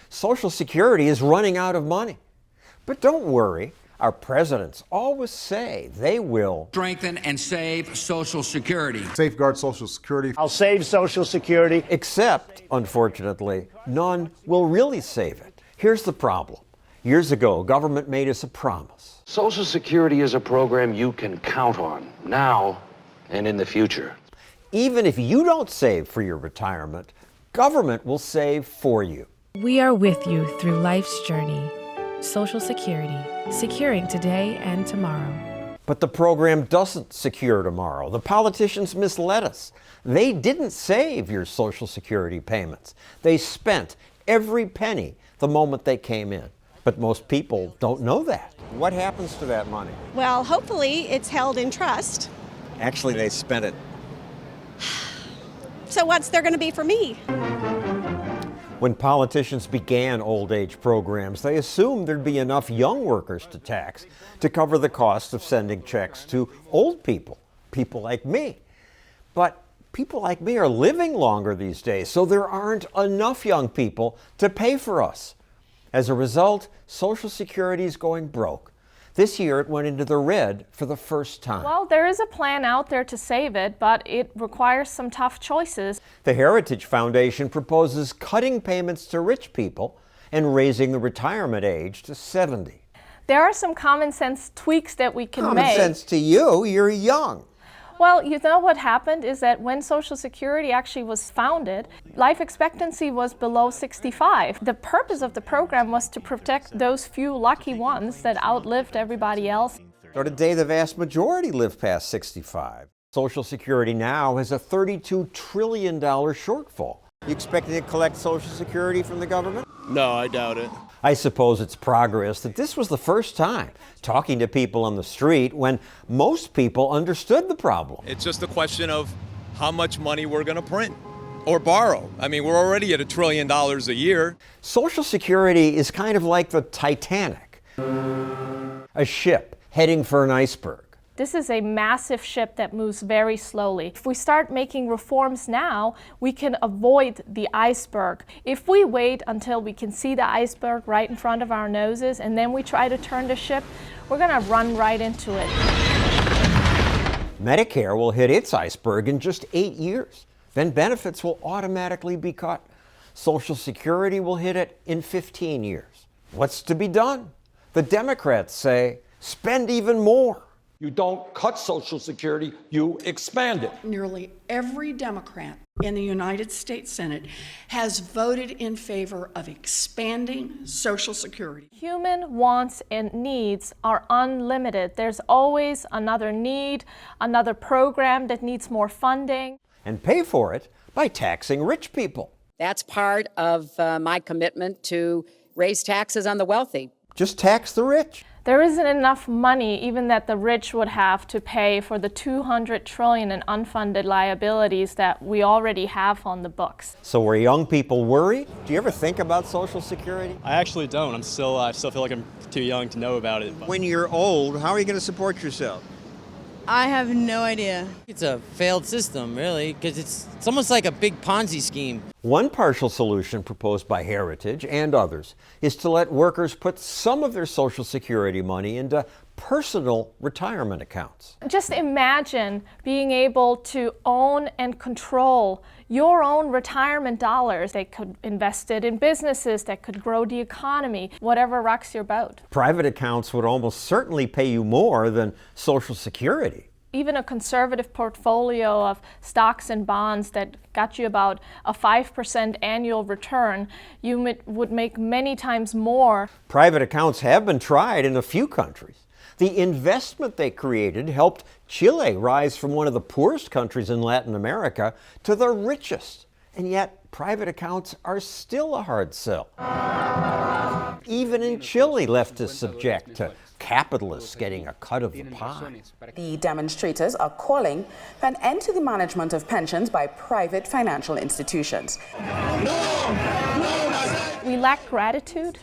Social Security is running out of money. But don't worry, our presidents always say they will strengthen and save Social Security. Safeguard Social Security. I'll save Social Security. Except, unfortunately, none will really save it. Here's the problem. Years ago, government made us a promise. Social Security is a program you can count on, now and in the future. Even if you don't save for your retirement, government will save for you. We are with you through life's journey. Social Security, securing today and tomorrow. But the program doesn't secure tomorrow. The politicians misled us. They didn't save your Social Security payments. They spent every penny the moment they came in. But most people don't know that. What happens to that money? Well, hopefully it's held in trust. Actually, they spent it. So what's there going to be for me? When politicians began old age programs, they assumed there'd be enough young workers to tax to cover the cost of sending checks to old people, people like me. But people like me are living longer these days, so there aren't enough young people to pay for us. As a result, Social Security is going broke. This year it went into the red for the first time. Well, there is a plan out there to save it, but it requires some tough choices. The Heritage Foundation proposes cutting payments to rich people and raising the retirement age to 70. There are some common sense tweaks that we can make. Common sense to you, you're young. Well, you know what happened is that when Social Security actually was founded, life expectancy was below 65. The purpose of the program was to protect those few lucky ones that outlived everybody else. So today the vast majority live past 65. Social Security now has a $32 trillion shortfall. You expecting to collect Social Security from the government? No, I doubt it. I suppose it's progress that this was the first time talking to people on the street when most people understood the problem. It's just a question of how much money we're going to print or borrow. I mean, we're already at $1 trillion a year. Social Security is kind of like the Titanic, a ship heading for an iceberg. This is a massive ship that moves very slowly. If we start making reforms now, we can avoid the iceberg. If we wait until we can see the iceberg right in front of our noses and then we try to turn the ship, we're going to run right into it. Medicare will hit its iceberg in just 8 years. Then benefits will automatically be cut. Social Security will hit it in 15 years. What's to be done? The Democrats say, spend even more. You don't cut Social Security, you expand it. Nearly every Democrat in the United States Senate has voted in favor of expanding Social Security. Human wants and needs are unlimited. There's always another need, another program that needs more funding. And pay for it by taxing rich people. That's part of my commitment to raise taxes on the wealthy. Just tax the rich. There isn't enough money even that the rich would have to pay for the $200 trillion in unfunded liabilities that we already have on the books. So were young people worried? Do you ever think about Social Security? I actually don't. I still feel like I'm too young to know about it. When you're old, how are you going to support yourself? I have no idea. It's a failed system, really, because it's almost like a big Ponzi scheme. One partial solution proposed by Heritage and others is to let workers put some of their Social Security money into personal retirement accounts. Just imagine being able to own and control your own retirement dollars. They could invest it in businesses that could grow the economy, whatever rocks your boat. Private accounts would almost certainly pay you more than Social Security. Even a conservative portfolio of stocks and bonds that got you about a 5% annual return, you would make many times more. Private accounts have been tried in a few countries. The investment they created helped Chile rise from one of the poorest countries in Latin America to the richest. And yet, private accounts are still a hard sell. Even in Chile, leftists subject to capitalists getting a cut of the pie. The demonstrators are calling for an end to the management of pensions by private financial institutions. We lack gratitude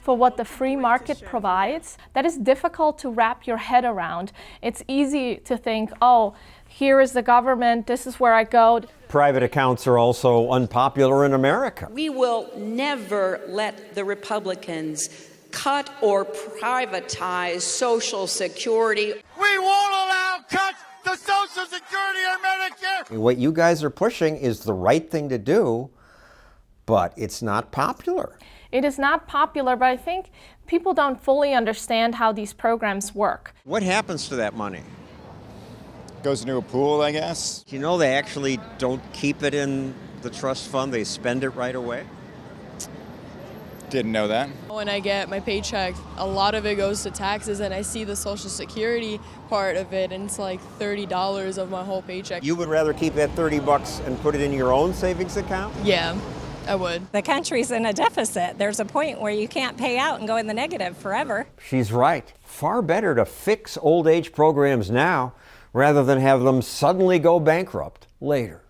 for what the free market provides. That is difficult to wrap your head around. It's easy to think, oh, here is the government, this is where I go. Private accounts are also unpopular in America. We will never let the Republicans cut or privatize Social Security. We won't allow cuts to Social Security or Medicare. What you guys are pushing is the right thing to do, but it's not popular. It is not popular, but I think people don't fully understand how these programs work. What happens to that money? Goes into a pool, I guess. Do you know they actually don't keep it in the trust fund, they spend it right away? Didn't know that. When I get my paycheck, a lot of it goes to taxes, and I see the Social Security part of it, and it's like $30 of my whole paycheck. You would rather keep that $30 and put it in your own savings account? Yeah, I would. The country's in a deficit. There's a point where you can't pay out and go in the negative forever. She's right. Far better to fix old age programs now rather than have them suddenly go bankrupt later.